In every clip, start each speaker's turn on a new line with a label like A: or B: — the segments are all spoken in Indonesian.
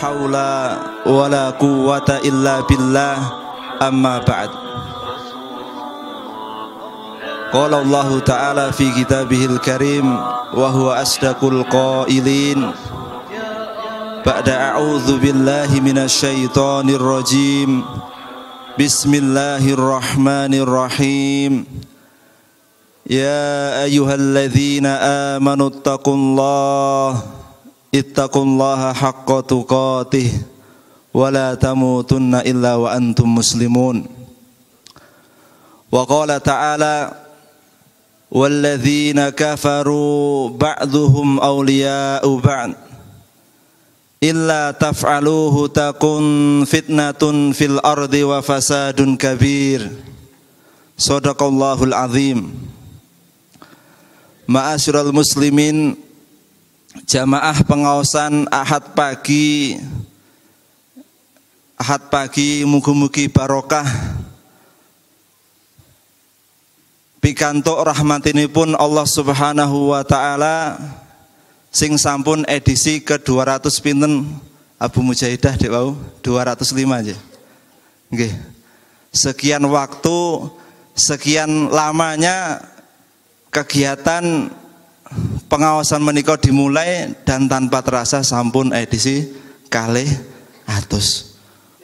A: haula wala quwwata illa billah, amma ba'd. Qala Allah Ta'ala fi kitabihil karim wa huwa asdaqul qailin ba'da a'udzu billahi minasyaitonir rajim. Bismillahirrahmanirrahim. Ya ayyuhalladzina amanu ittaqullaha haqqa tuqatih wa la tamutunna illa wa antum muslimun. Wa qala ta'ala walladzina kafaru ba'duhum awliya'u ba'd illa taf'aluhu takun fitnatun fil ardi wa fasadun kabir. Shadaqallahul azim. Ma'asyiral muslimin, jamaah pengaosan Ahad pagi mugi-mugi barokah pikantuk rahmatinipun Allah Subhanahu wa taala sing sampun edisi ke-200 pinten Abu Mujahidah dek wau 205 aja. Nggih. Sekian waktu, sekian lamanya kegiatan pengawasan menika dimulai dan tanpa terasa sampun edisi kalih atus.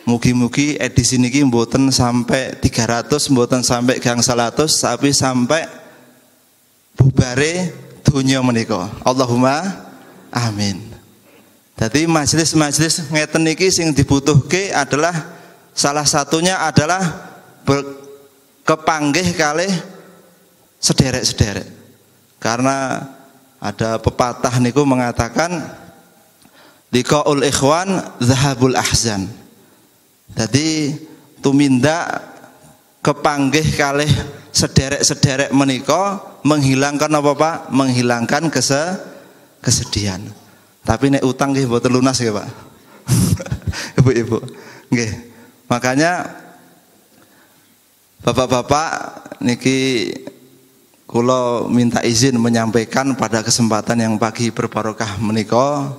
A: Mugi-mugi edisi niki mboten sampai 300, mboten sampai gangsal atus, tapi sampai bubare dunya menika. Allahumma amin. Jadi majelis-majelis ngeten niki sing dibutuhke adalah salah satunya adalah kepanggih kalih sederek-sederek. Karena ada pepatah niku mengatakan liqaul ikhwan zahabul ahzan. Jadi tumindak kepanggih kalih sederek-sederek menika menghilangkan apa Pak? Menghilangkan kesedihan. Tapi nek utang nggih mboten lunas ya Pak. Ibu-ibu. Nggih. Makanya Bapak-bapak niki kula minta izin menyampaikan pada kesempatan yang pagi berbarokah menika.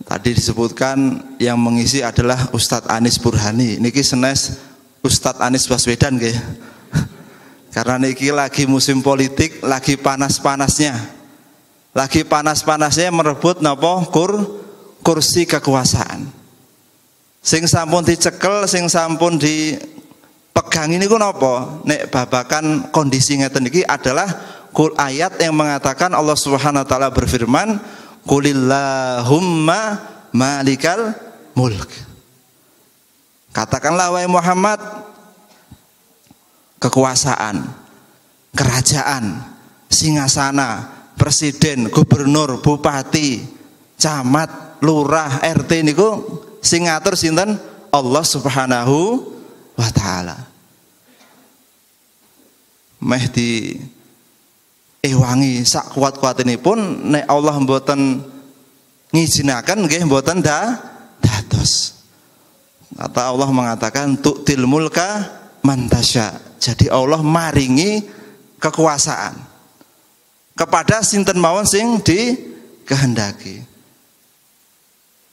A: Tadi disebutkan yang mengisi adalah Ustadz Anis Burhani. Niki senes Ustadz Anis Baswedan nggih. Karena niki lagi musim politik, lagi panas-panasnya. Lagi panas-panasnya merebut napa kursi kekuasaan. Sing sampun dicekel, sing sampun dipegang ini ku napa? Nek babakan kondisi ngeten iki adalah ayat yang mengatakan Allah Subhanahu wa taala berfirman, "Qulillahumma malikal mulk." Katakanlah wahai Muhammad, kekuasaan, kerajaan, singgasana, presiden, gubernur, bupati, camat, lurah, RT niku sing ngatur sinten? Allah Subhanahu wa taala. Meh di ewangi sak kuat-kuatinipun nek Allah mboten ngizinaken nggih mboten dados. Kata Allah mengatakan tu'til mulka man tasya. Jadi Allah maringi kekuasaan kepada sinten mawon sing dikehendaki.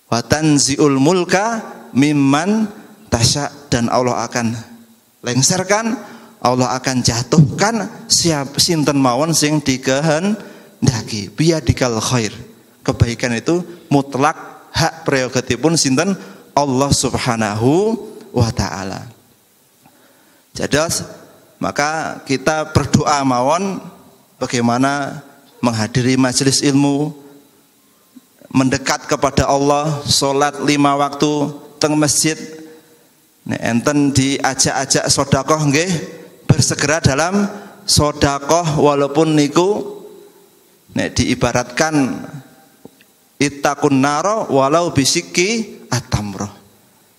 A: Wa tanzi'ul mulka mimman tasya, dan Allah akan lengserkan, Allah akan jatuhkan sinten mawon sing dikehendaki. Biyadikal khair. Kebaikan itu mutlak hak prerogatifipun sinten? Allah Subhanahu wa taala. Jadi maka kita berdoa mawon bagaimana menghadiri majelis ilmu, mendekat kepada Allah, sholat 5 waktu teng masjid. Nek enten diajak-ajak sedekah nggih, bersegera dalam sedekah walaupun niku nek diibaratkan ittaqun nara walau bisikki at-tamrah.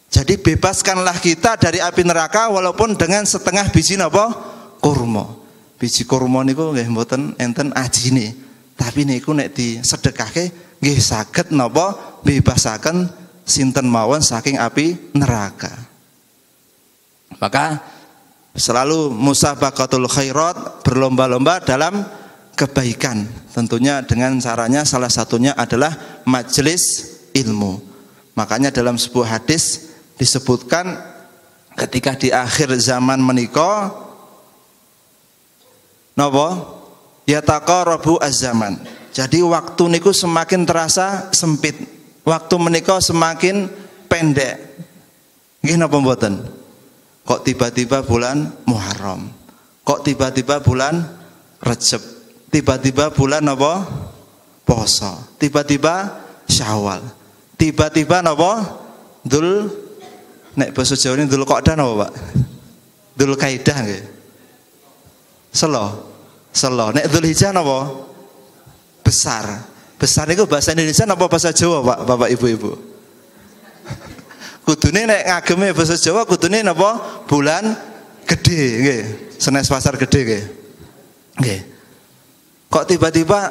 A: Jadi bebaskanlah kita dari api neraka walaupun dengan setengah biji napa? Kurma. Biji kurma niku nggih mboten enten ajine. Tapi niku nek disedekahke nggih saged napa bebasaken sinten mawon saking api neraka. Maka selalu musabaqatul khairat, berlomba-lomba dalam kebaikan. Tentunya dengan caranya salah satunya adalah majelis ilmu. Makanya dalam sebuah hadis disebutkan ketika di akhir zaman menika napa yataqarabu az-zaman. Jadi waktu niku semakin terasa sempit. Waktu menika semakin pendek. Nggih napa mboten? Kok tiba-tiba bulan Muharram? Kok tiba-tiba bulan Rajab? Tiba-tiba bulan apa? Poso. Tiba-tiba Syawal. Tiba-tiba napa? Nek basa Jawa ini Dzulqa'dah napa, Pak? Dzulqaidah nggih. Selo. Nek Dzulhijjah napa? Besar. Besar niku bahasa Indonesia napa bahasa Jawa, Pak? Bapak Ibu-ibu. Kudune nek ngageme bahasa Jawa kudune napa? Bulan gede nggih. Senes Pasar Gede nggih. Nggih. Kok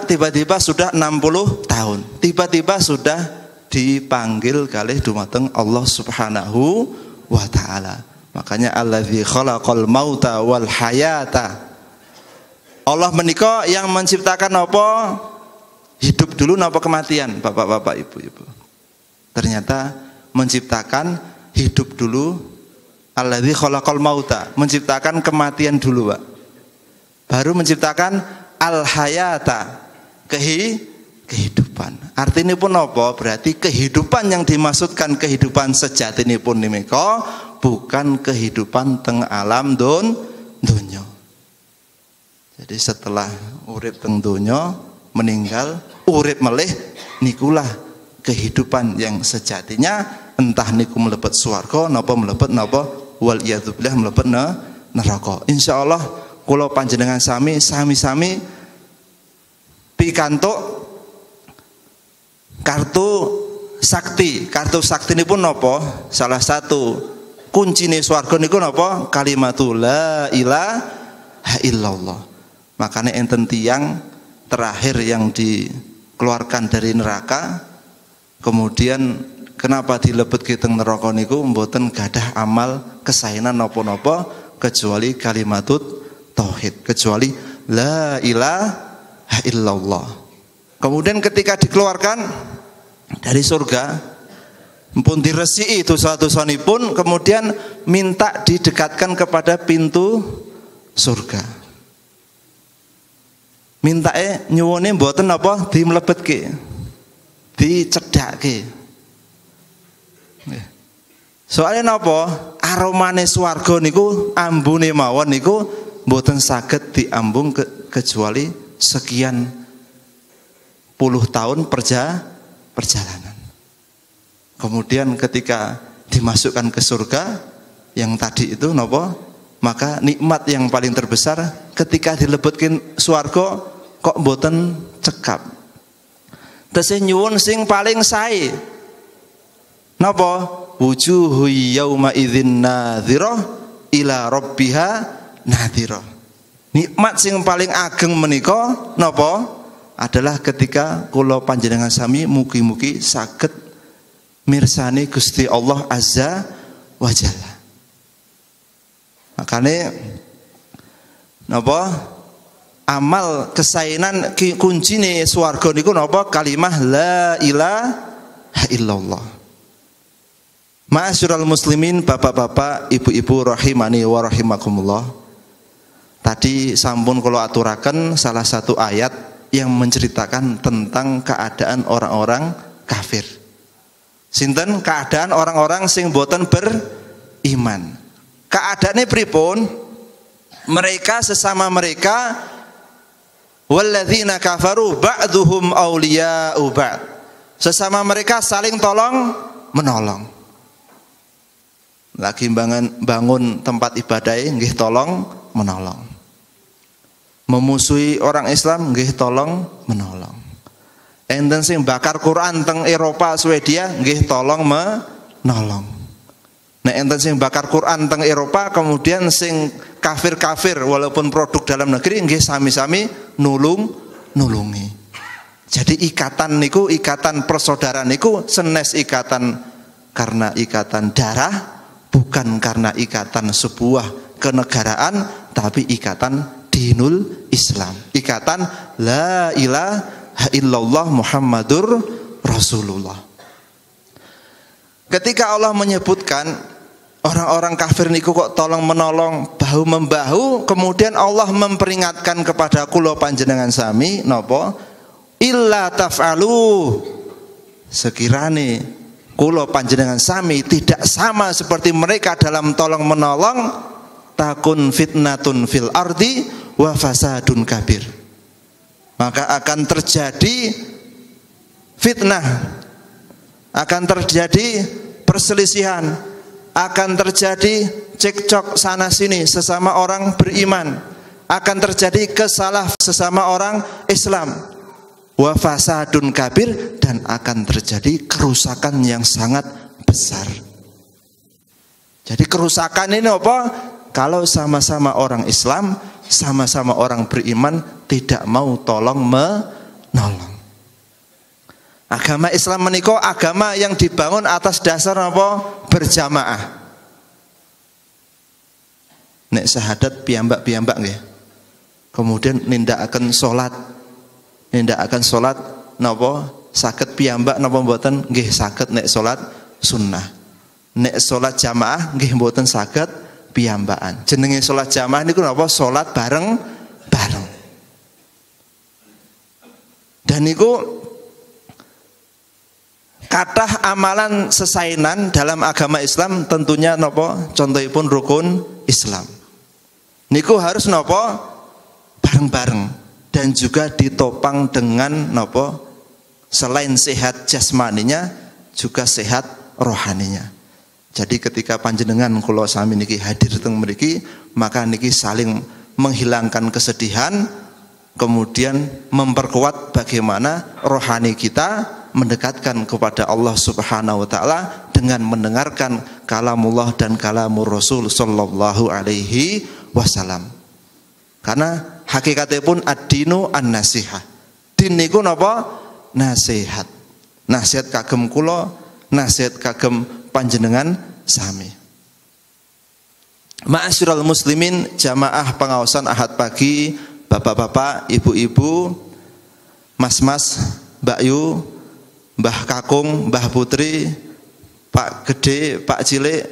A: tiba-tiba sudah 60 tahun. Tiba-tiba sudah dipanggil kalih dumateng Allah Subhanahu wa taala. Makanya allazi khalaqal mauta wal hayata. Allah menika yang menciptakan apa? Hidup dulu napa kematian, Bapak-bapak, Ibu-ibu. Ternyata menciptakan hidup dulu. Allazi khalaqal mauta, menciptakan kematian dulu, Pak. Baru menciptakan al-hayata, kehidupan. Artinya pun apa? Berarti kehidupan yang dimaksudkan kehidupan sejati ini pun nimeka bukan kehidupan teng alam dunya. Jadi setelah urip teng dunya meninggal, urip melih nikulah kehidupan yang sejatinya, entah niku mlebet swarga napa mlebet napa wal iyadzubillah mlebet neraka. Insyaallah kula panjenengan sami pikantuk kartu sakti. Kartu sakti nipun napa? Salah satu kuncine swarga niku napa? Kalimatul la ilaha illallah. Makanya enten tiyang terakhir yang dikeluarkan dari neraka, kemudian kenapa dilebet kiteng neraka niku mboten gadah amal kesaenan napa-napa kecuali kalimatut tauhid, kecuali la ilaha illallah. Kemudian ketika dikeluarkan dari surga, pun diresiki dosa-dosanipun, kemudian minta didekatkan kepada pintu surga. Mintae nyuwune mboten apa dimlebetke, dicedhakke. Soalnya napa? Aromane swarga niku ambune mawon niku mboten saged diambung kecuali sekian puluh tahun perjalanan. Kemudian ketika dimasukkan ke surga yang tadi itu napa? Maka nikmat yang paling terbesar ketika dilebetkin swarga kok mboten cekap. Tesih nyuwun sing paling sae. Napa? Wujuhu yauma idzin nadhirah ila rabbiha nadhirah. Nikmat sing paling ageng menika napa? Adalah ketika kula panjenengan sami mugi-mugi saged mirsani Gusti Allah Azza wa Jalla. Makane napa? Amal kesaenan kuncine swarga niku napa? Kalimah la ilaha illallah. Ma'asyiral muslimin, bapak-bapak, ibu-ibu rahimani wa rahimakumullah. Tadi sampun kula aturaken salah satu ayat yang menceritakan tentang keadaan orang-orang kafir. Sinten? Keadaan orang-orang sing boten beriman. Keadaannya pripun? Mereka sesama mereka walladzina kafaru ba'duhum awliya'u ba'd. Sesama mereka saling tolong menolong. Lagi bangun tempat ibadah nggih tolong menolong. Memusuhi orang Islam nggih tolong menolong. Enten sing bakar Quran teng Eropa Swedia nggih tolong menolong. Nah enten sing bakar Quran teng Eropa, kemudian sing kafir-kafir walaupun produk dalam negeri nggih sami-sami nulungi. Jadi ikatan niku, ikatan persaudaraan niku senes ikatan karena ikatan darah, bukan karena ikatan sebuah kenegaraan, tapi ikatan dinul Islam. Ikatan la ilaha illallah Muhammadur Rasulullah. Ketika Allah menyebutkan orang-orang kafir niku kok tolong menolong bahu membahu, kemudian Allah memperingatkan kepada kula panjenengan sami napa? Illa taf'alu, sekirane kula panjenengan sami tidak sama seperti mereka dalam tolong menolong, takun fitnatun fil ardi wa fasadun kabir, maka akan terjadi fitnah, akan terjadi perselisihan, akan terjadi cekcok sana sini sesama orang beriman, akan terjadi kesalah sesama orang Islam, wa fasadun kabir, dan akan terjadi kerusakan yang sangat besar. Jadi kerusakan ini apa? Kalau sama-sama orang Islam, sama-sama orang beriman tidak mau tolong menolong. Agama Islam menika agama yang dibangun atas dasar apa? Berjamaah. Nek syahadat piyambak-piyambak nggih. Kemudian nindakaken salat. Nindakaken salat napa? Saged piyambak napa mboten? Nggih saged nek salat sunnah. Nek salat jamaah nggih mboten saged piyambakan. Jenenge salat jamaah niku napa? Salat bareng-bareng. Dan niku kathah amalan sesainan dalam agama Islam tentunya napa? Contohipun rukun Islam. Niku harus napa? Bareng-bareng, dan juga ditopang dengan napa? Selain sehat jasmaninya juga sehat rohaninya. Jadi ketika panjenengan kula sami niki hadir teng mriki, maka niki saling menghilangkan kesedihan, kemudian memperkuat bagaimana rohani kita mendekatkan kepada Allah Subhanahu wa taala dengan mendengarkan kalamullah dan kalamur Rasul sallallahu alaihi wasallam. Karena hakikatnya pun ad-dinu an-nasihah. Din niku napa? Nasihat. Nasihat kagem kula, nasihat kagem panjenengan sami. Ma'asyiral muslimin, jamaah pengawasan Ahad pagi, bapak-bapak, ibu-ibu, mas-mas, Mbak Yu, Mbah Kakung, Mbah Putri, Pak Gede, Pak Cilik,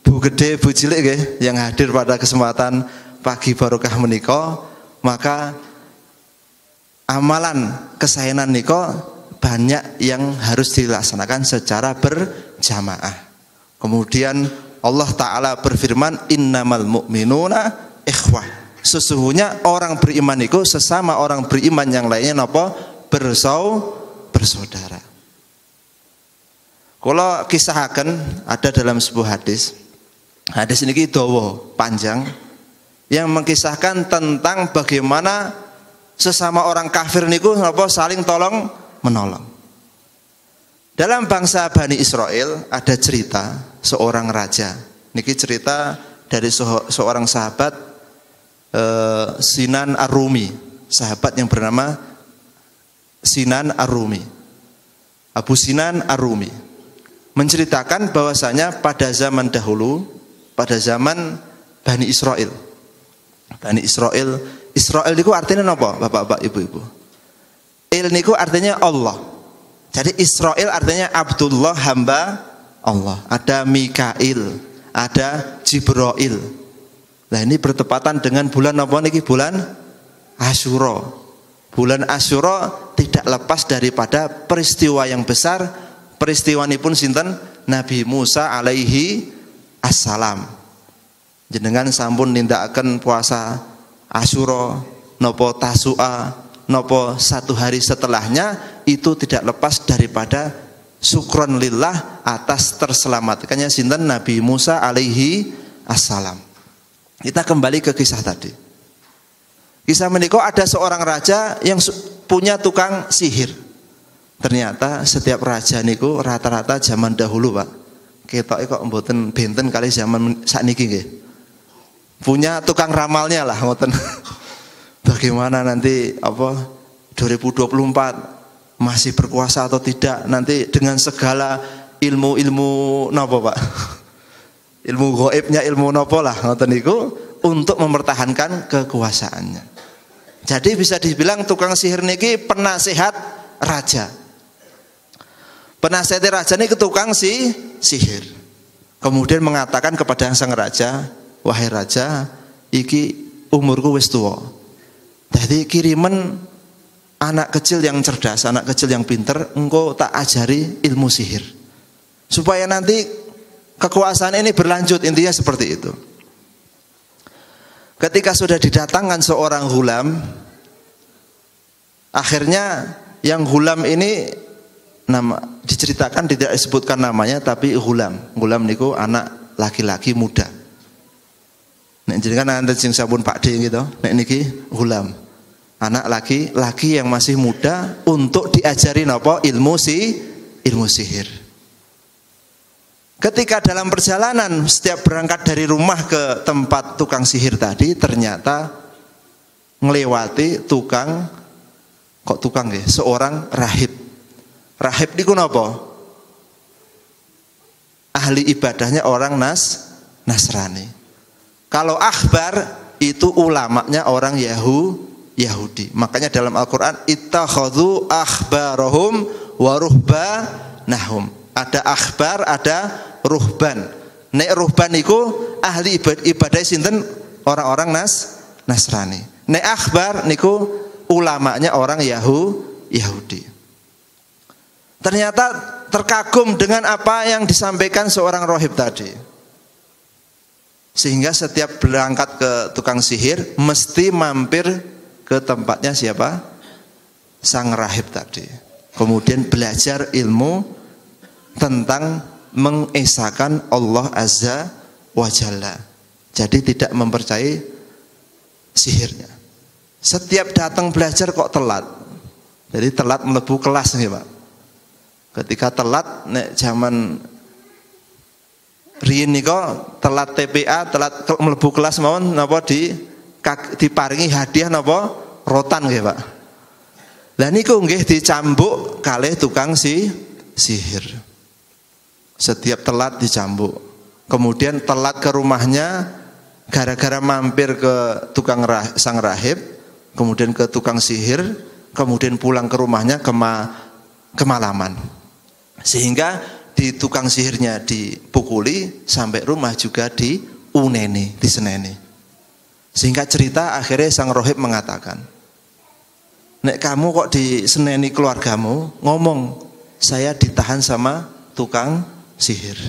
A: Bu Gede, Bu Cilik nggih, yang hadir pada kesempatan pagi barokah menika, maka amalan kesaenan nika banyak yang harus dilaksanakan secara berjamaah. Kemudian Allah Ta'ala berfirman, innamal mu'minuna ikhwah. Sesungguhnya orang beriman itu sesama orang beriman yang lainnya napa? Bersaudara. Kalau kisahaken ada dalam sebuah hadis. Hadis ini dawa panjang yang mengkisahkan tentang bagaimana sesama orang kafir niku napa saling tolong menolong. Dalam bangsa Bani Israel ada cerita seorang raja. Niki cerita dari seorang sahabat Sinan Ar-Rumi, sahabat yang bernama Sinan Ar-Rumi. Abu Sinan Ar-Rumi menceritakan bahwasanya pada zaman dahulu, pada zaman Bani Israel. Bani Israel, Israel niku artinya apa? Bapak-bapak, ibu-ibu. Il niku artinya Allah. Jadi Israel artinya Abdullah, hamba Allah. Ada Mikail, ada Jibril. Nah ini bertepatan dengan bulan apa niki? Bulan Asyura. Bulan Asyura tidak lepas daripada peristiwa yang besar. Peristiwa ini pun sinten? Nabi Musa alaihi assalam. Jenengan sampun nindakaken puasa Asyura, nopo Tasu'a, nopo satu hari setelahnya, itu tidak lepas daripada syukron lillah atas terselamatkannya sinten? Nabi Musa alaihi assalam. Kita kembali ke kisah tadi. Kisah menika ada seorang raja yang punya tukang sihir. Ternyata setiap raja niku rata-rata zaman dahulu, Pak. Ketoke kok mboten benten kali zaman sakniki nggih. Punya tukang ramalnya lah ngoten. Bagaimana nanti 2024 masih berkuasa atau tidak, nanti dengan segala ilmu-ilmu napa, Pak? Ilmu gaibnya, ilmu napa lah ngoten niku untuk mempertahankan kekuasaannya. Jadi bisa dibilang tukang sihir niki penasehat raja. Penasihat raja ini tukang sihir. Kemudian mengatakan kepada sang raja, wahai raja, iki umurku wis tua. Jadi kiriman anak kecil yang cerdas, anak kecil yang pinter, engkau tak ajari ilmu sihir. Supaya nanti kekuasaan ini berlanjut, intinya seperti itu. Ketika sudah didatangkan seorang ghulam, akhirnya yang ghulam ini diceritakan tidak disebutkan namanya, tapi ghulam niku anak laki-laki muda. Nek jenengan nanti sing sampun pakde gitu, nek niki ghulam, anak laki-laki yang masih muda untuk diajari napa ilmu sihir. Ketika dalam perjalanan setiap berangkat dari rumah ke tempat tukang sihir tadi, ternyata ngelewati seorang rahib. Rahib niku napa? Ahli ibadahnya orang Nasrani. Kalau akhbar itu ulamanya orang Yahudi. Makanya dalam Al-Qur'an ittakhadhu akhbarahum wa ruhbanahum. Ada akhbar, ada ruhban. Nek ruhban niku ahli ibadah sinten? Orang-orang Nasrani. Nek akhbar niku ulamanya orang Yahudi. Ternyata terkagum dengan apa yang disampaikan seorang rahib tadi. Sehingga setiap berangkat ke tukang sihir mesti mampir ke tempatnya siapa? Sang rahib tadi. Kemudian belajar ilmu tentang mengesahkan Allah Azza wa Jalla. Jadi tidak mempercayai sihirnya. Setiap datang belajar kok telat. Jadi telat mlebu kelas nih Pak. Ketika telat nek zaman riyen nika telat TPA, telat mlebu kelas mawon napa diparingi hadiah napa rotan nggih Pak. Lah niku nggih dicambuk kalih tukang sihir. Setiap telat dicambuk. Kemudian telat ke rumahnya gara-gara mampir ke sang rahib, kemudian ke tukang sihir, kemudian pulang ke rumahnya kemalaman. Sehingga di tukang sihirnya dipukuli, sampai rumah juga diseneni. Sehingga cerita akhirnya sang rohib mengatakan, nek kamu kok diseneni keluargamu, ngomong saya ditahan sama tukang sihir.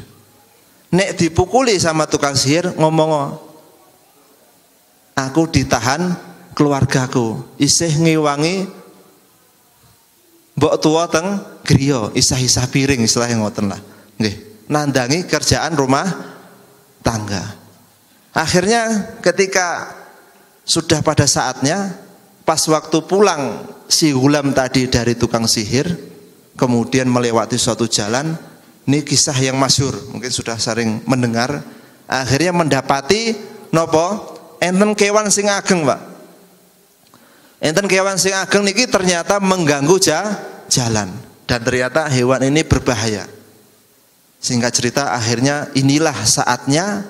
A: Nek dipukuli sama tukang sihir, ngomong aku ditahan keluargaku, isih ngiwangi mbok tua teng griya, isah-isah piring istilah yang ngoten lah. Nggih, nandangi kerjaan rumah tangga. Akhirnya ketika sudah pada saatnya, pas waktu pulang si ghulam tadi dari tukang sihir, kemudian melewati suatu jalan, ini kisah yang masyhur, mungkin sudah sering mendengar. Akhirnya mendapati nopo? Enten kewan sing ageng, Pak. Enten kewan sing ageng niki ternyata mengganggu jalan, dan ternyata hewan ini berbahaya. Singkat cerita akhirnya inilah saatnya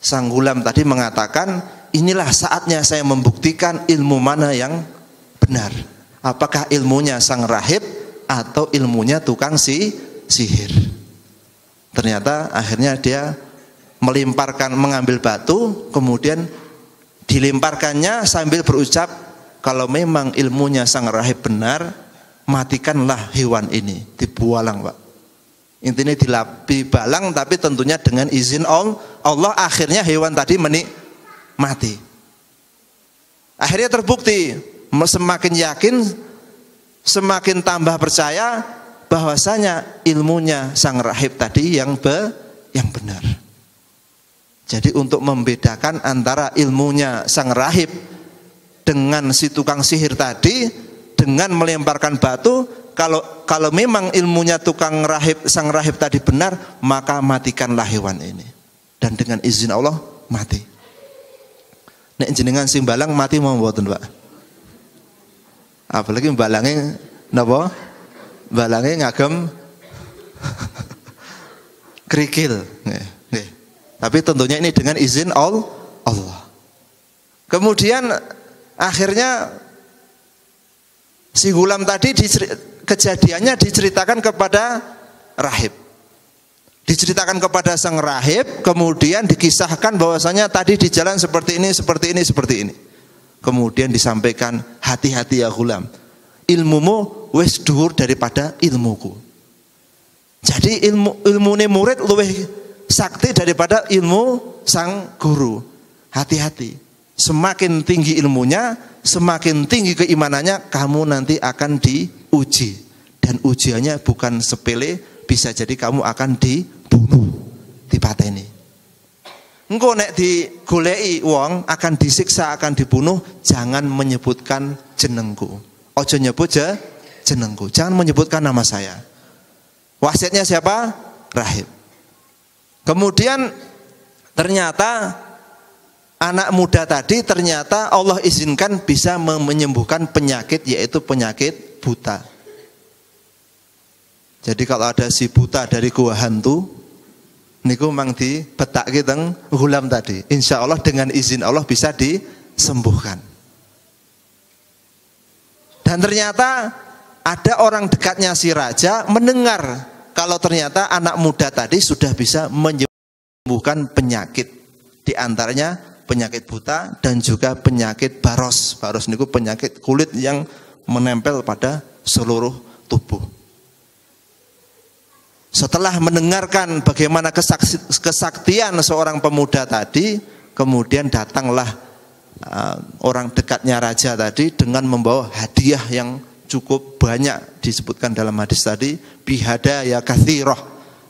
A: sang ghulam tadi mengatakan, inilah saatnya saya membuktikan ilmu mana yang benar. Apakah ilmunya sang rahib atau ilmunya tukang sihir. Ternyata akhirnya dia mengambil batu, kemudian dilemparkannya sambil berucap, kalau memang ilmunya sang rahib benar, matikanlah hewan ini. Dibualang Pak. Intinya dilapi balang, tapi tentunya dengan izin Allah. Akhirnya hewan tadi mati. Akhirnya terbukti, semakin yakin, semakin tambah percaya bahwasanya ilmunya sang rahib tadi yang benar. Jadi untuk membedakan antara ilmunya sang rahib dengan si tukang sihir tadi, dengan melemparkan batu, kalau memang ilmunya sang rahib tadi benar, maka matikanlah hewan ini. Dan dengan izin Allah mati. Nek jenengan sing balang mati mau mboten, Pak? Apalagi balangnya napa? Balangnya ngagem kerikil. Tapi tentunya ini dengan izin Allah. Kemudian akhirnya si ghulam tadi kejadiannya diceritakan kepada rahib. Diceritakan kepada sang rahib, kemudian dikisahkan bahwasanya tadi di jalan seperti ini, seperti ini, seperti ini. Kemudian disampaikan, hati-hati ya ghulam, ilmumu wis dhuwur daripada ilmuku. Jadi ilmune murid luwih sakti daripada ilmu sang guru. Hati-hati. Semakin tinggi ilmunya, semakin tinggi keimanannya, kamu nanti akan diuji. Dan ujiannya bukan sepele, bisa jadi kamu akan dibunuh, dipateni. Engko nek digoleki wong akan disiksa, akan dibunuh, jangan menyebutkan jenengku. Ojo nyebut jenengku. Jangan menyebutkan nama saya. Wasiatnya siapa? Rahib. Kemudian ternyata anak muda tadi ternyata Allah izinkan bisa menyembuhkan penyakit, yaitu penyakit buta. Jadi kalau ada si buta dari gua hantu, niku mang dibetakke teng ghulam tadi. Insya Allah dengan izin Allah bisa disembuhkan. Dan ternyata ada orang dekatnya si raja mendengar kalau ternyata anak muda tadi sudah bisa menyembuhkan penyakit. Di antaranya penyakit buta dan juga penyakit baros. Baros niku penyakit kulit yang menempel pada seluruh tubuh. Setelah mendengarkan bagaimana kesaktian seorang pemuda tadi, kemudian datanglah orang dekatnya raja tadi dengan membawa hadiah yang cukup banyak, disebutkan dalam hadis tadi, bihadaya katsirah,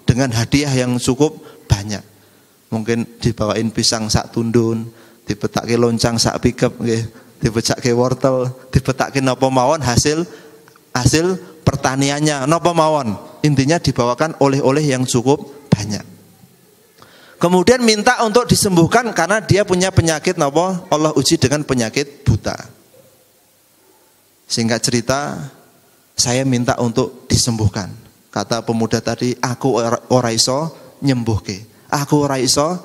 A: dengan hadiah yang cukup banyak. Mungkin dibawain pisang sak tundun, dipetake loncang sak pikep nggih, dipecake wortel, dipetake napa mawon hasil pertaniannya napa mawon. Intinya dibawakan oleh-oleh yang cukup banyak. Kemudian minta untuk disembuhkan karena dia punya penyakit napa? Allah uji dengan penyakit buta. Singkat cerita, saya minta untuk disembuhkan. Kata pemuda tadi, aku ora iso nyembuhke. Aku ora iso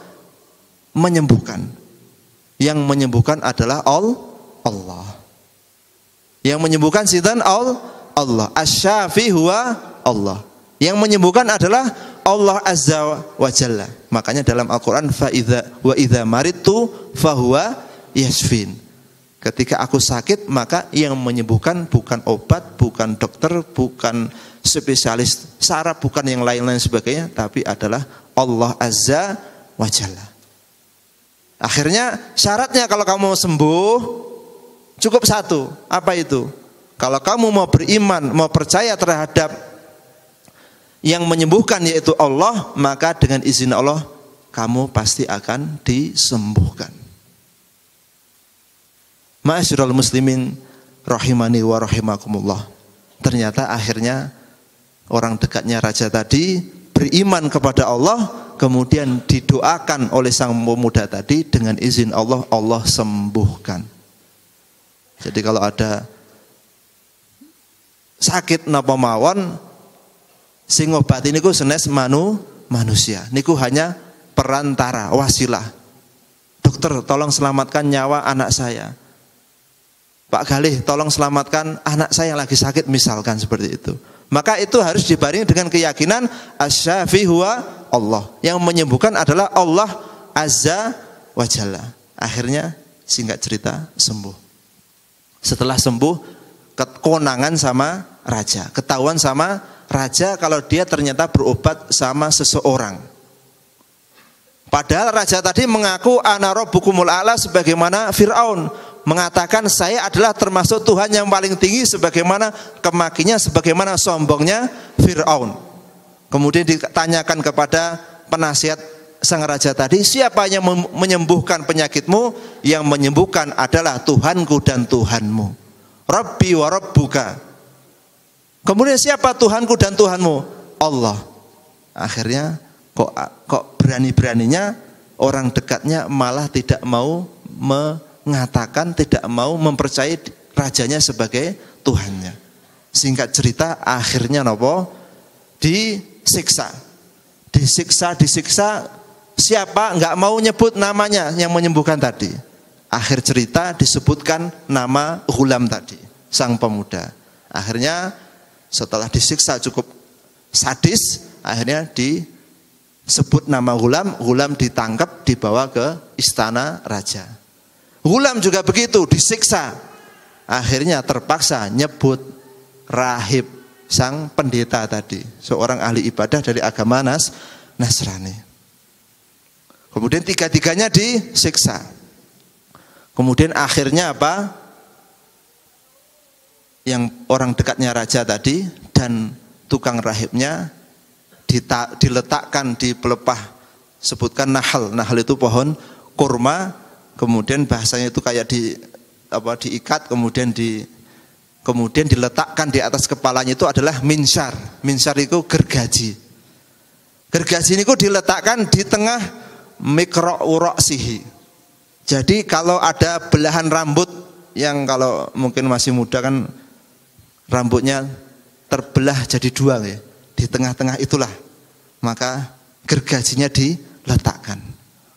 A: menyembuhkan. Yang menyembuhkan adalah Allah. Yang menyembuhkan sinten? Allah. Asy-Syafi huwa Allah. Yang menyembuhkan adalah Allah Azza wa Jalla. Makanya dalam Al-Quran, wa idza maridtu fahuwa yashfin. Ketika aku sakit, maka yang menyembuhkan bukan obat, bukan dokter, bukan spesialis saraf, bukan yang lain-lain sebagainya, tapi adalah Allah Azza wa Jalla. Akhirnya syaratnya kalau kamu mau sembuh cukup satu. Apa itu? Kalau kamu mau beriman, mau percaya terhadap yang menyembuhkan yaitu Allah, maka dengan izin Allah kamu pasti akan disembuhkan. Ma'asyiral muslimin rahimani wa rahimakumullah. Ternyata akhirnya orang dekatnya raja tadi beriman kepada Allah, kemudian didoakan oleh sang pemuda tadi, dengan izin Allah, Allah sembuhkan. Jadi kalau ada sakit napa mawon, sing ngobati niku senes manusia. Niku hanya perantara, wasilah. Dokter, tolong selamatkan nyawa anak saya. Pak Galih, tolong selamatkan anak saya yang lagi sakit, misalkan seperti itu. Maka itu harus dibarengi dengan keyakinan asy-Syafi huwa Allah. Yang menyembuhkan adalah Allah Azza wa Jalla. Akhirnya singkat cerita sembuh. Setelah sembuh, kekonangan sama raja, ketahuan sama raja kalau dia ternyata berobat sama seseorang. Padahal raja tadi mengaku ana rabbukumul a'la, sebagaimana Fir'aun mengatakan saya adalah termasuk Tuhan yang paling tinggi, sebagaimana kemakinya, sebagaimana sombongnya Fir'aun. Kemudian ditanyakan kepada penasihat sang raja tadi, siapa yang menyembuhkan penyakitmu? Yang menyembuhkan adalah Tuhanku dan Tuhanmu. Rabbi wa rabbuka. Kemudian siapa Tuhanku dan Tuhanmu? Allah. Akhirnya kok berani-beraninya orang dekatnya malah tidak mau mengatakan, tidak mau mempercayai rajanya sebagai Tuhannya. Singkat cerita akhirnya nopo? Disiksa. Siapa? Nggak mau nyebut namanya yang menyembuhkan tadi. Akhir cerita disebutkan nama ghulam tadi, sang pemuda. Akhirnya Setelah disiksa cukup sadis, akhirnya disebut nama Ghulam. Ghulam ditangkap, dibawa ke istana raja. Ghulam juga begitu, disiksa. Akhirnya terpaksa nyebut rahib, sang pendeta tadi, seorang ahli ibadah dari agama Nasrani. Kemudian tiga-tiganya disiksa. Kemudian akhirnya apa? Yang orang dekatnya raja tadi dan tukang rahibnya diletakkan di pelepah, sebutkan nahal. Nahal itu pohon kurma, kemudian bahasanya itu kayak diikat, kemudian diletakkan di atas kepalanya itu adalah minsyar. Minsyar itu gergaji. Gergaji ini diletakkan di tengah mikro'uroksihi. Jadi kalau ada belahan rambut yang kalau mungkin masih muda kan rambutnya terbelah jadi dua ya. Di tengah-tengah itulah maka gergajinya diletakkan.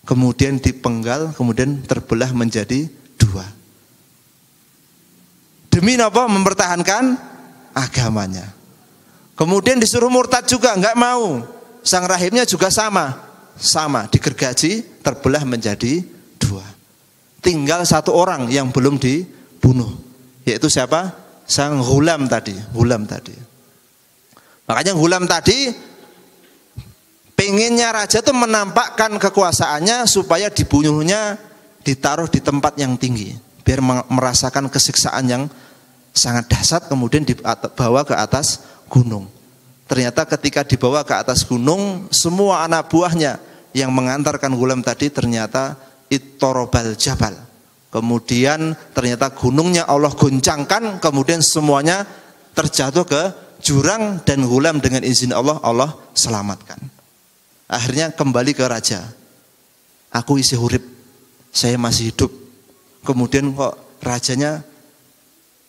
A: Kemudian dipenggal, kemudian terbelah menjadi dua. Demi apa? Mempertahankan agamanya. Kemudian disuruh murtad juga, enggak mau. Sang rahibnya juga sama digergaji, terbelah menjadi dua. Tinggal satu orang yang belum dibunuh, yaitu siapa? Sang Ghulam tadi. Makanya Ghulam tadi pengennya raja itu menampakkan kekuasaannya supaya dibunuhnya ditaruh di tempat yang tinggi, biar merasakan kesiksaan yang sangat dahsyat, kemudian dibawa ke atas gunung. Ternyata ketika dibawa ke atas gunung, semua anak buahnya yang mengantarkan Ghulam tadi ternyata ittorobal jabal. Kemudian ternyata gunungnya Allah goncangkan, kemudian semuanya terjatuh ke jurang dan Ghulam dengan izin Allah selamatkan. Akhirnya kembali ke raja. Aku isi hurip, saya masih hidup. Kemudian kok rajanya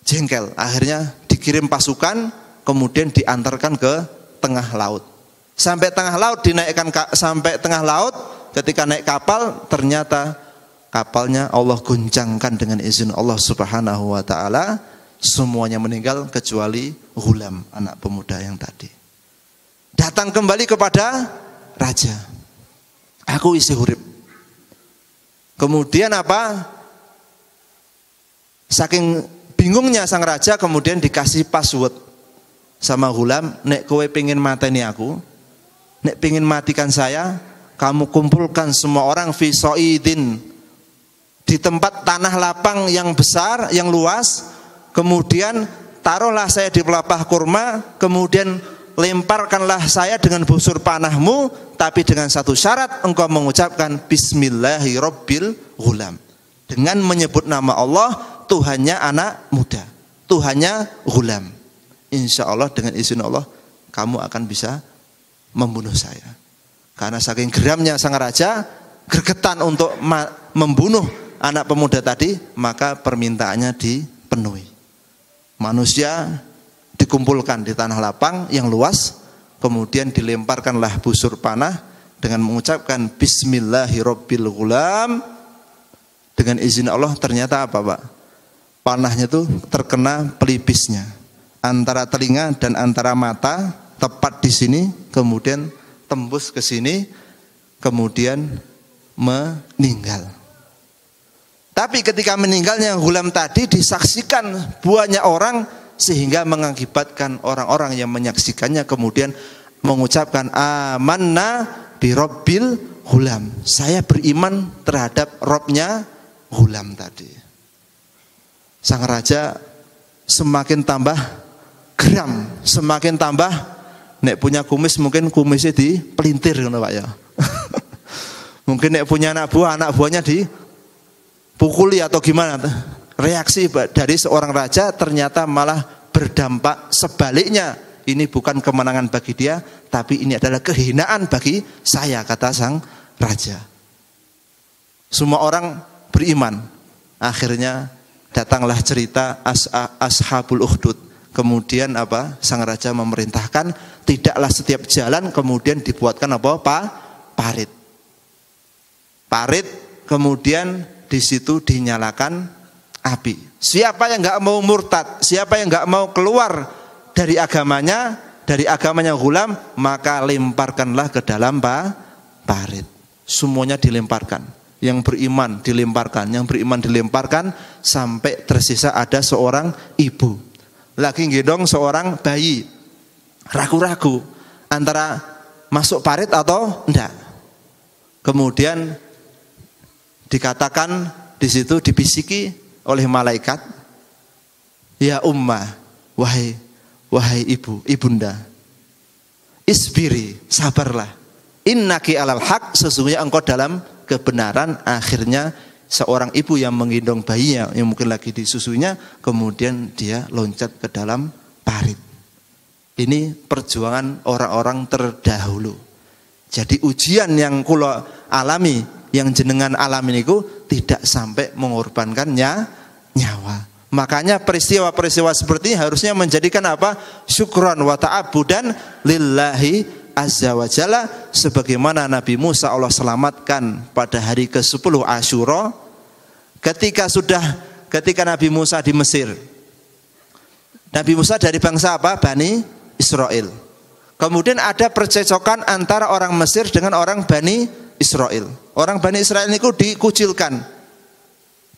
A: jengkel. Akhirnya dikirim pasukan, kemudian diantarkan ke tengah laut. Sampai tengah laut ketika naik kapal ternyata kapalnya Allah goncangkan dengan izin Allah Subhanahu wa taala, semuanya meninggal kecuali Ghulam, anak pemuda yang tadi. Datang kembali kepada raja. Aku isi hurip. Kemudian apa? Saking bingungnya sang raja, kemudian dikasih password sama Ghulam, nek kowe pengen mateni aku, nek pengen matikan saya, kamu kumpulkan semua orang fi soidin, di tempat tanah lapang yang besar, yang luas, kemudian taruhlah saya di pelepah kurma, kemudian lemparkanlah saya dengan busur panahmu, tapi dengan satu syarat, engkau mengucapkan Bismillahirrabbilghulam, dengan menyebut nama Allah, Tuhannya anak muda, Tuhannya Ghulam. Insya Allah dengan izin Allah kamu akan bisa membunuh saya. Karena saking geramnya sang raja, gregetan untuk membunuh anak pemuda tadi, maka permintaannya dipenuhi. Manusia dikumpulkan di tanah lapang yang luas, kemudian dilemparkanlah busur panah dengan mengucapkan Bismillahirrabbilghulam. Dengan izin Allah ternyata apa Pak? Panahnya itu terkena pelipisnya antara telinga dan antara mata, tepat di sini, kemudian tembus ke sini, kemudian meninggal. Tapi ketika meninggalnya Ghulam tadi disaksikan banyak orang, sehingga mengakibatkan orang-orang yang menyaksikannya kemudian mengucapkan amanna birabbil Ghulam. Saya beriman terhadap Robnya Ghulam tadi. Sang raja semakin tambah geram, semakin tambah, nek punya kumis mungkin kumisnya dipelintir Pak ya. Mungkin nek punya anak buahnya dipukuli atau gimana. Reaksi dari seorang raja ternyata malah berdampak sebaliknya. Ini bukan kemenangan bagi dia, tapi ini adalah kehinaan bagi saya, kata sang raja. Semua orang beriman. Akhirnya datanglah cerita Ashabul Ukhdud. Kemudian apa? Sang raja memerintahkan tidaklah setiap jalan kemudian dibuatkan apa? Parit. Parit, kemudian di situ dinyalakan api. Siapa yang nggak mau murtad, siapa yang nggak mau keluar dari agamanya ghulam, maka lemparkanlah ke dalam parit. Semuanya dilemparkan. Yang beriman dilemparkan, yang beriman dilemparkan, sampai tersisa ada seorang ibu lagi gendong seorang bayi, ragu-ragu antara masuk parit atau enggak. Kemudian dikatakan di situ, dibisiki oleh malaikat, ya ummah, wahai ibu, ibunda, isbiri, sabarlah, innaki alal haq, sesungguhnya engkau dalam kebenaran. Akhirnya seorang ibu yang menggendong bayinya yang mungkin lagi disusunya, kemudian dia loncat ke dalam parit. Ini perjuangan orang-orang terdahulu. Jadi ujian yang kula alami, yang jenengan alami niku tidak sampai mengorbankan nyawa. Makanya peristiwa-peristiwa seperti ini harusnya menjadikan apa? Syukran wa ta'abudan lillahi azza wa jalla, sebagaimana Nabi Musa Allah selamatkan pada hari ke-10 Asyura, ketika Nabi Musa di Mesir. Nabi Musa dari bangsa apa? Bani Israel. Kemudian ada percecokan antara orang Mesir dengan orang Bani Israel. Orang Bani Israel itu dikucilkan,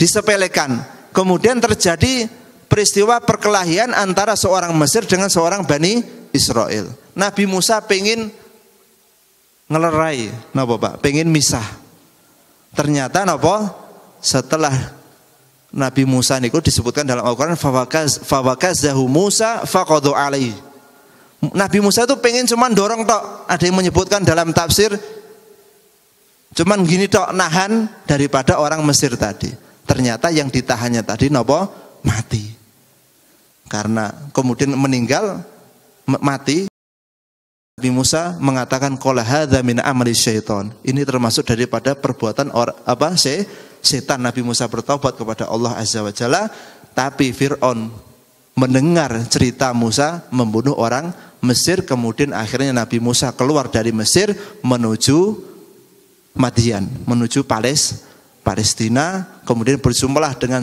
A: disepelekan. Kemudian terjadi peristiwa perkelahian antara seorang Mesir dengan seorang Bani Israel. Nabi Musa pengen ngelerai, napa Pak? Pengen misah. Ternyata napa? Setelah Nabi Musa niku disebutkan dalam Al-Qur'an, fawakazahu Musa faqadu alaihi. Nabi Musa itu pengen cuman dorong tok. Ada yang menyebutkan dalam tafsir cuman gini tok, nahan daripada orang Mesir tadi. Ternyata yang ditahannya tadi napa? Mati. Karena kemudian meninggal, mati. Nabi Musa mengatakan qala hadza min amali syaitan. Ini termasuk daripada perbuatan setan. Nabi Musa bertobat kepada Allah Azza wa Jalla, tapi Fir'aun mendengar cerita Musa membunuh orang Mesir, kemudian akhirnya Nabi Musa keluar dari Mesir menuju Madian, menuju Palestina, kemudian berjumpalah dengan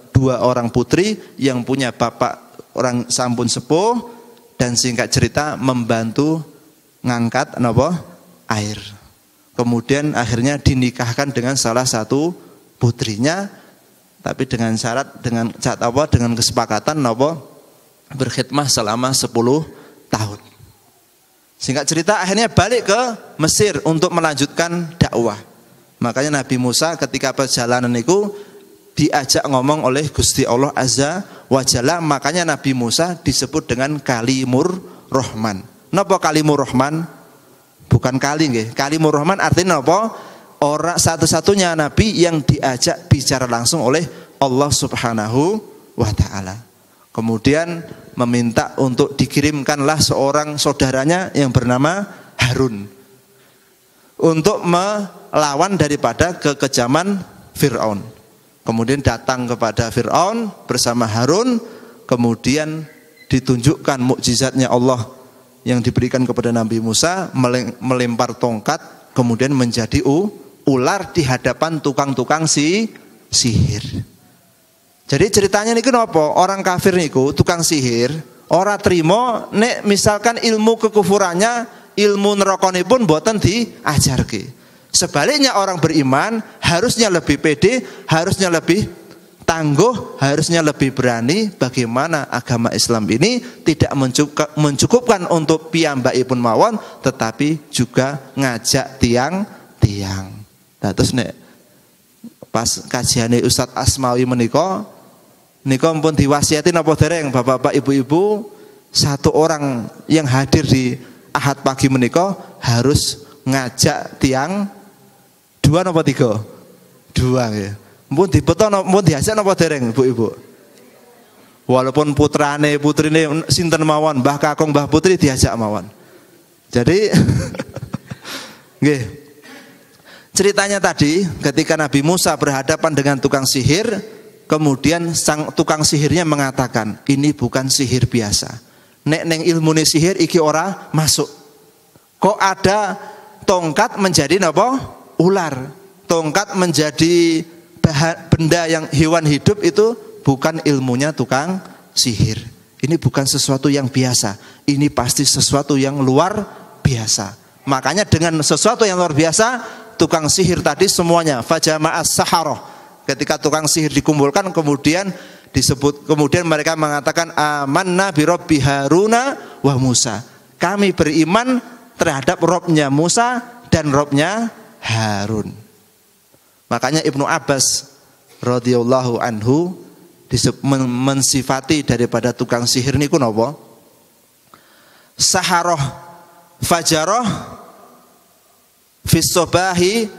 A: dua orang putri yang punya bapak orang sampun sepuh, dan singkat cerita membantu ngangkat air. Kemudian akhirnya dinikahkan dengan salah satu putrinya, tapi dengan syarat dengan kesepakatan berkhidmah selama 10 tahun. Singkat cerita akhirnya balik ke Mesir untuk melanjutkan dakwah. Makanya Nabi Musa ketika perjalanan itu diajak ngomong oleh Gusti Allah Azza wa Jalla. Makanya Nabi Musa disebut dengan Kalimur Rahman. Napa Kalimur Rahman? Bukan kali nggih. Kalimur Rahman artinya napa? Orang satu-satunya nabi yang diajak bicara langsung oleh Allah Subhanahu wa taala. Kemudian meminta untuk dikirimkanlah seorang saudaranya yang bernama Harun untuk melawan daripada kekejaman Fir'aun. Kemudian datang kepada Fir'aun bersama Harun, kemudian ditunjukkan mukjizatnya Allah yang diberikan kepada Nabi Musa, melempar tongkat, kemudian menjadi ular di hadapan tukang-tukang sihir. Jadi ceritanya niku napa? Orang kafir niku tukang sihir ora trimo nek misalkan ilmu kekufurannya, ilmu nerakane pun mboten diajarke. Sebaliknya orang beriman harusnya lebih pede, harusnya lebih tangguh, harusnya lebih berani. Bagaimana agama Islam ini tidak mencukupkan untuk piyambakipun mawon, tetapi juga ngajak tiang-tiang. Nah, terus nek pas kajiane Ustadz Asmawi menika pun diwasiati napa dereng bapak-bapak ibu-ibu, satu orang yang hadir di Ahad pagi menika harus ngajak tiang 2 napa 3? 2 ya. Mpun dibeto mpun diajak napa dereng ibu-ibu? Walaupun putrine sinten mawon, Mbah Kakung, Mbah Putri diajak mawon. Jadi nggih. Ceritanya tadi ketika Nabi Musa berhadapan dengan tukang sihir, kemudian sang tukang sihirnya mengatakan, ini bukan sihir biasa. Nek neng ilmune sihir iki ora masuk. Kok ada tongkat menjadi napa? Ular. Tongkat menjadi benda yang hewan hidup, itu bukan ilmunya tukang sihir. Ini bukan sesuatu yang biasa, ini pasti sesuatu yang luar biasa. Makanya dengan sesuatu yang luar biasa, tukang sihir tadi semuanya fajama'as saharah. Ketika tukang sihir dikumpulkan, kemudian mereka mengatakan amanna bi Rabbi Haruna wa Musa. Kami beriman terhadap Robnya Musa dan Robnya Harun. Makanya Ibnu Abbas radhiyallahu anhu mensifati daripada tukang sihir niku napa? Saharoh fajaroh fis sobahi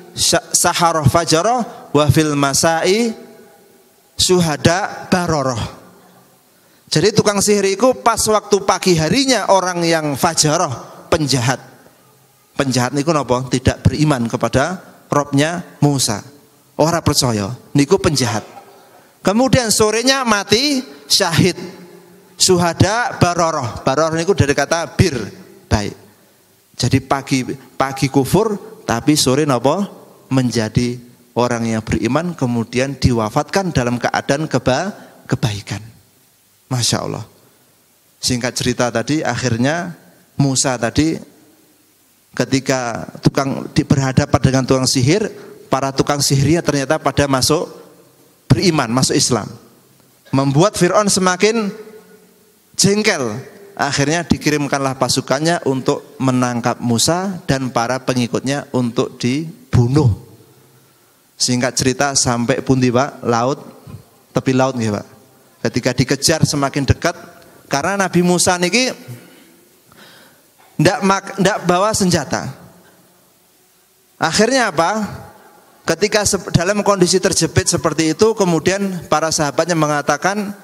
A: saharoh fajaroh wa fil masai syuhada baroroh. Jadi tukang sihir itu pas waktu pagi harinya orang yang fajaroh, penjahat. Penjahat niku napa? Tidak beriman kepada Robnya Musa. Ora percaya, niku penjahat. Kemudian sorenya mati syahid. Syuhada baroroh. Baroroh niku dari kata bir, baik. Jadi pagi kufur tapi sore napa? Menjadi orang yang beriman, kemudian diwafatkan dalam keadaan kebaikan. Masya Allah. Singkat cerita tadi, akhirnya Musa tadi ketika berhadapan dengan tukang sihir, para tukang sihirnya ternyata pada beriman, masuk Islam. Membuat Fir'aun semakin jengkel. Akhirnya dikirimkanlah pasukannya untuk menangkap Musa dan para pengikutnya untuk dibunuh. Singkat cerita sampai pundi Pak? Tepi laut nggih Pak. Ketika dikejar semakin dekat, karena Nabi Musa niki ndak bawa senjata. Akhirnya apa? Ketika dalam kondisi terjepit seperti itu, kemudian para sahabatnya mengatakan,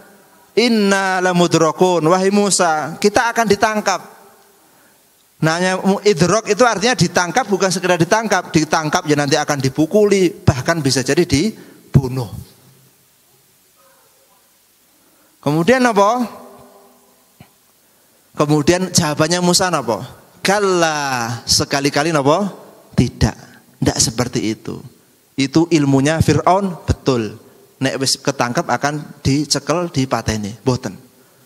A: inna lamudrakun, wahai Musa, kita akan ditangkap. Nah, idrok itu artinya ditangkap, bukan sekedar ditangkap ya nanti akan dipukuli, bahkan bisa jadi dibunuh. Kemudian apa? Kemudian jawabannya Musa apa? Kalla, sekali-kali apa? Tidak seperti itu. Itu ilmunya Fir'aun betul. Nek wis ketangkap akan dicekel, dipateni. Boten.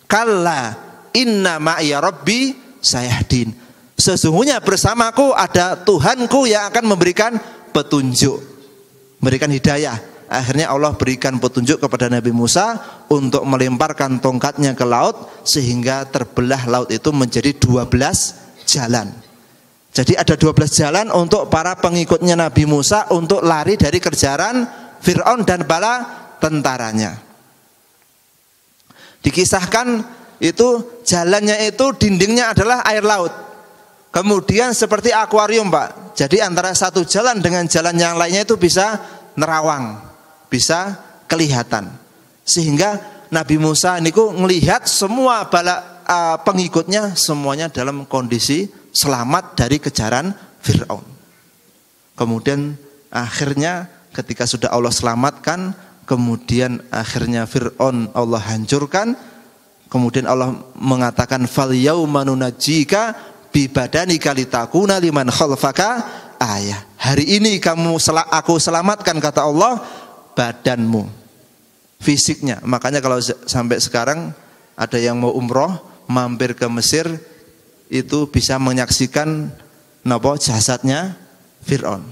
A: Kalla inna ma'iya rabbi sayahdin. Sesungguhnya bersamaku ada Tuhanku yang akan memberikan petunjuk, memberikan hidayah. Akhirnya Allah berikan petunjuk kepada Nabi Musa untuk melemparkan tongkatnya ke laut sehingga terbelah laut itu menjadi 12 jalan. Jadi ada 12 jalan untuk para pengikutnya Nabi Musa untuk lari dari kejaran Fir'aun dan bala tentaranya. Dikisahkan itu jalannya itu dindingnya adalah air laut. Kemudian seperti akuarium Pak. Jadi antara satu jalan dengan jalan yang lainnya itu bisa nerawang, bisa kelihatan. Sehingga Nabi Musa niku melihat semua bala pengikutnya semuanya dalam kondisi selamat dari kejaran Fir'aun. Kemudian akhirnya ketika sudah Allah selamatkan, kemudian akhirnya Fir'aun Allah hancurkan. Kemudian Allah mengatakan fal yauma nunajjika bi badanika litakuna liman khalfaka ayah. Hari ini aku selamatkan, kata Allah, badanmu, fisiknya. Makanya kalau sampai sekarang ada yang mau umroh mampir ke Mesir itu bisa menyaksikan napa jasadnya Fir'aun.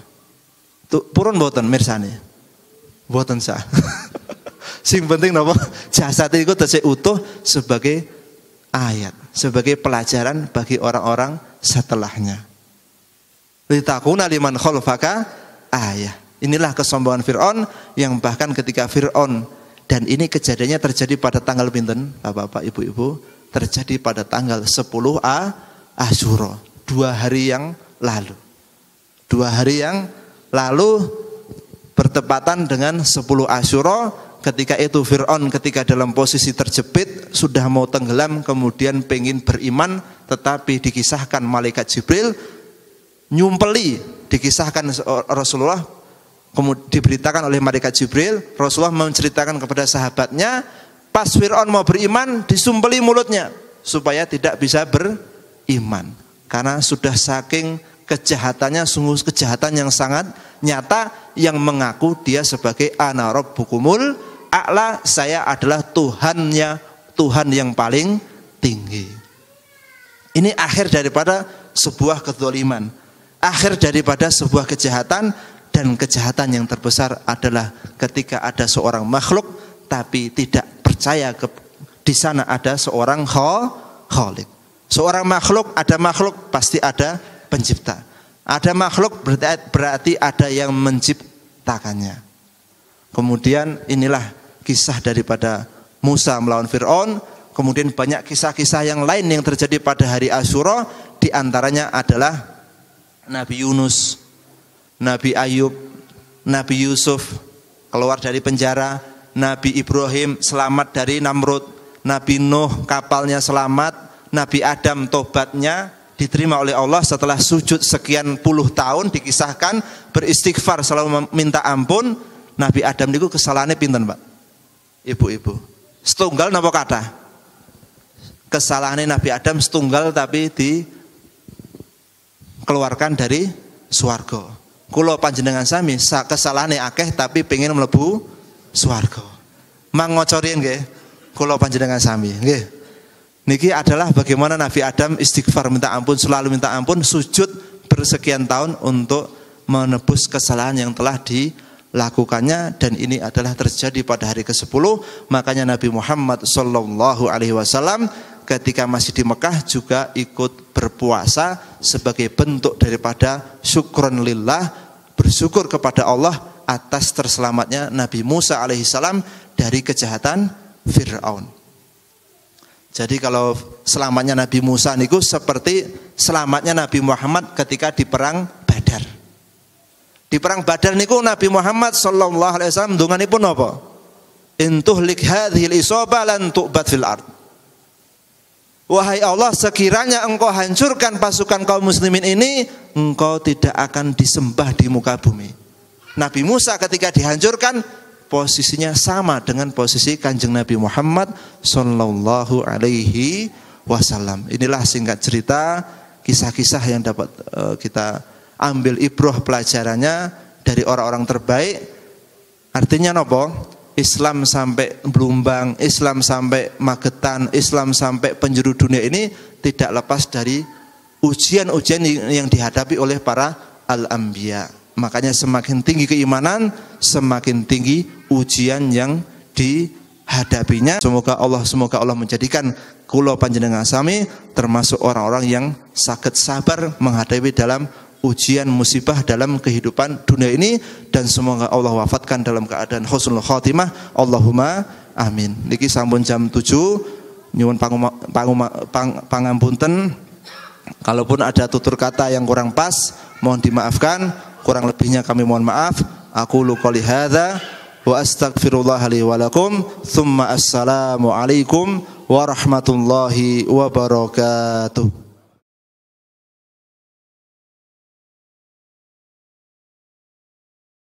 A: Purun boten mirsani. Boten sah. Sing penting napa jasad itu tesih utuh sebagai ayat, sebagai pelajaran bagi orang-orang setelahnya. Litakuna liman khalfaka ayah. Inilah kesombongan Fir'aun yang bahkan ketika Fir'aun, dan ini kejadiannya terjadi pada tanggal pinten Bapak-bapak, Ibu-ibu, terjadi pada tanggal 10 Asyura, 2 hari yang lalu. 2 hari yang lalu bertepatan dengan 10 Asyura. Ketika itu Fir'aun ketika dalam posisi terjepit sudah mau tenggelam, kemudian pengen beriman, tetapi dikisahkan malaikat Jibril nyumpeli, dikisahkan Rasulullah, kemudian diberitakan oleh malaikat Jibril, Rasulullah menceritakan kepada sahabatnya, pas Fir'aun mau beriman disumpeli mulutnya supaya tidak bisa beriman, karena sudah saking kejahatannya, sungguh kejahatan yang sangat nyata, yang mengaku dia sebagai ana rabbukumul a'la, saya adalah Tuhan yang paling tinggi. Ini akhir daripada sebuah kezaliman, akhir daripada sebuah kejahatan, dan kejahatan yang terbesar adalah ketika ada seorang makhluk tapi tidak percaya di sana ada seorang khalik. Seorang makhluk, ada makhluk pasti ada pencipta. Ada makhluk berarti ada yang menciptakannya. Kemudian inilah kisah daripada Musa melawan Fir'aun. Kemudian banyak kisah-kisah yang lain yang terjadi pada hari Asyura. Di antaranya adalah Nabi Yunus, Nabi Ayub, Nabi Yusuf keluar dari penjara, Nabi Ibrahim selamat dari Namrud, Nabi Nuh kapalnya selamat, Nabi Adam tobatnya diterima oleh Allah setelah sujud sekian puluh tahun, dikisahkan beristighfar selalu minta ampun. Nabi Adam niku kesalahannya pinten, Pak? Ibu-ibu. Setunggal napa kata? Kesalahannya Nabi Adam setunggal tapi dikeluarkan dari swarga. Kula panjenengan sami kesalahannya akeh tapi pengen mlebu swarga. Mangocorin nggih. Kula panjenengan sami nggih. Niki adalah bagaimana Nabi Adam istighfar minta ampun, selalu minta ampun, sujud bersekian tahun untuk menebus kesalahan yang telah dilakukannya, dan ini adalah terjadi pada hari ke-10. Makanya Nabi Muhammad sallallahu alaihi wasallam ketika masih di Mekah juga ikut berpuasa sebagai bentuk daripada syukron lillah, bersyukur kepada Allah atas terselamatnya Nabi Musa alaihissalam dari kejahatan Fir'aun. Jadi kalau selamatnya Nabi Musa niku seperti selamatnya Nabi Muhammad ketika di perang Badar. Di perang Badar niku Nabi Muhammad sallallahu alaihi wasallam ndonganipun napa? Intuhlik hadhil isaba lan tu'bad fil ard. Wahai Allah, sekiranya engkau hancurkan pasukan kaum muslimin ini, engkau tidak akan disembah di muka bumi. Nabi Musa ketika dihancurkan posisinya sama dengan posisi Kanjeng Nabi Muhammad sallallahu alaihi wasallam. Inilah singkat cerita kisah-kisah yang dapat kita ambil ibrah pelajarannya dari orang-orang terbaik. Artinya nopo? Islam sampai Blumbang, Islam sampai Magetan, Islam sampai penjuru dunia ini tidak lepas dari ujian-ujian yang dihadapi oleh para al-anbiya. Makanya semakin tinggi keimanan, semakin tinggi ujian yang dihadapinya. Semoga Allah menjadikan kula panjenengan sami termasuk orang-orang yang saged sabar menghadapi dalam ujian musibah dalam kehidupan dunia ini, dan semoga Allah wafatkan dalam keadaan husnul khotimah. Allahumma amin. Niki sampun jam 7. Nyuwun pangampunten kalaupun ada tutur kata yang kurang pas, mohon dimaafkan. Kurang lebihnya kami mohon maaf. Aku qouli hadza wa astaghfirullah li wa lakum. Tsumma assalamu alaikum warahmatullahi wabarakatuh.